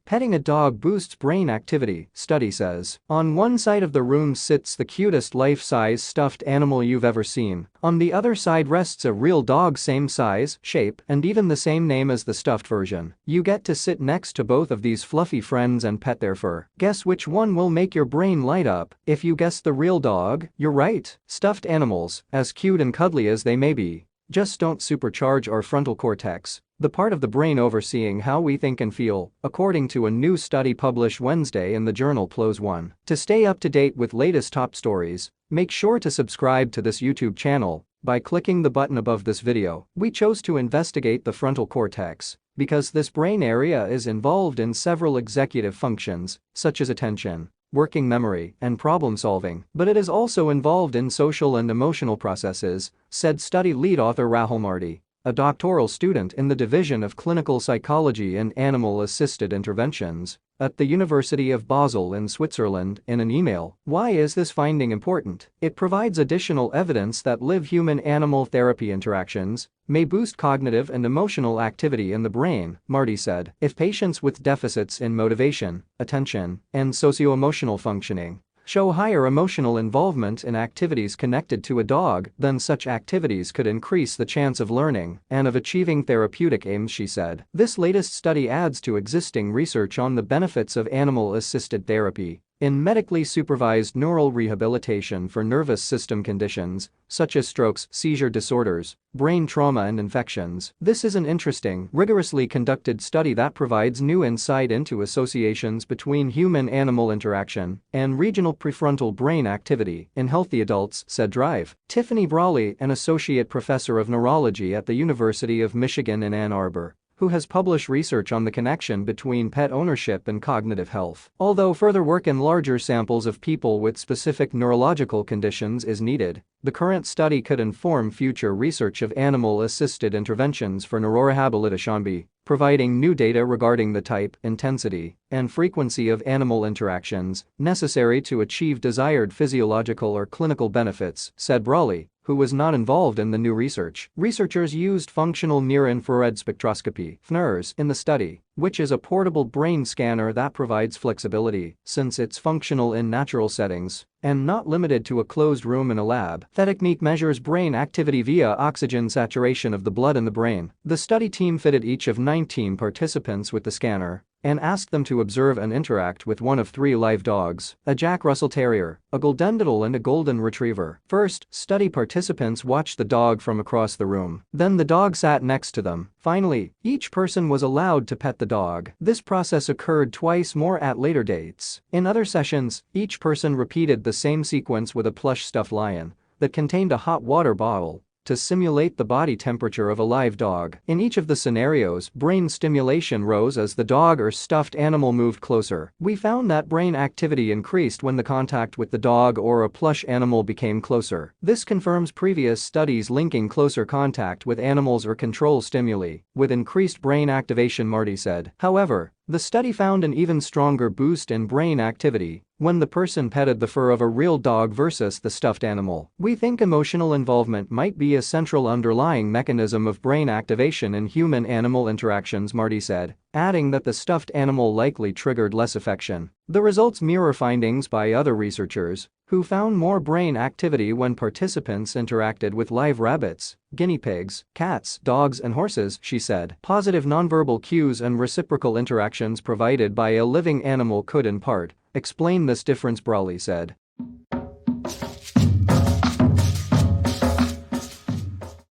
Petting a dog boosts brain activity, study says. On one side of the room sits the cutest life-size stuffed animal you've ever seen. On the other side rests a real dog same size, shape, and even the same name as the stuffed version. You get to sit next to both of these fluffy friends and pet their fur. Guess which one will make your brain light up? If you guess the real dog, you're right. Stuffed animals, as cute and cuddly as they may be, just don't supercharge our frontal cortex, the part of the brain overseeing how we think and feel, according to a new study published Wednesday in the journal PLOS ONE. To stay up to date with latest top stories, make sure to subscribe to this YouTube channel by clicking the button above this video. We chose to investigate the frontal cortex because this brain area is involved in several executive functions, such as attention, working memory, and problem solving, but it is also involved in social and emotional processes, said study lead author Rahul Marty, a doctoral student in the Division of Clinical Psychology and Animal-Assisted Interventions at the University of Basel in Switzerland, in an email. Why is this finding important? It provides additional evidence that live human-animal therapy interactions may boost cognitive and emotional activity in the brain, Marty said. If patients with deficits in motivation, attention, and socio-emotional functioning show higher emotional involvement in activities connected to a dog, then such activities could increase the chance of learning and of achieving therapeutic aims, she said. This latest study adds to existing research on the benefits of animal-assisted therapy in medically supervised neural rehabilitation for nervous system conditions, such as strokes, seizure disorders, brain trauma and infections. This is an interesting, rigorously conducted study that provides new insight into associations between human-animal interaction and regional prefrontal brain activity in healthy adults, said Drive. Tiffany Brawley, an associate professor of neurology at the University of Michigan in Ann Arbor, who has published research on the connection between pet ownership and cognitive health. Although further work in larger samples of people with specific neurological conditions is needed, the current study could inform future research of animal-assisted interventions for neurorehabilitation, providing new data regarding the type, intensity, and frequency of animal interactions necessary to achieve desired physiological or clinical benefits, said Brawley, who was not involved in the new research. Researchers used functional near-infrared spectroscopy (FNIRS) in the study, which is a portable brain scanner that provides flexibility since it's functional in natural settings and not limited to a closed room in a lab. The technique measures brain activity via oxygen saturation of the blood in the brain. The study team fitted each of 19 participants with the scanner and asked them to observe and interact with one of 3 live dogs, a Jack Russell Terrier, a Golden Doodle and a Golden Retriever. First, study participants watched the dog from across the room. Then the dog sat next to them. Finally, each person was allowed to pet the dog. This process occurred twice more at later dates. In other sessions, each person repeated the same sequence with a plush stuffed lion that contained a hot water bottle to simulate the body temperature of a live dog. In each of the scenarios, brain stimulation rose as the dog or stuffed animal moved closer. We found that brain activity increased when the contact with the dog or a plush animal became closer. This confirms previous studies linking closer contact with animals or control stimuli with increased brain activation, Marty said. However, the study found an even stronger boost in brain activity when the person petted the fur of a real dog versus the stuffed animal. We think emotional involvement might be a central underlying mechanism of brain activation in human-animal interactions, Marty said, adding that the stuffed animal likely triggered less affection. The results mirror findings by other researchers who found more brain activity when participants interacted with live rabbits, guinea pigs, cats, dogs and horses, she said. Positive nonverbal cues and reciprocal interactions provided by a living animal could in part explain this difference, Brawley said.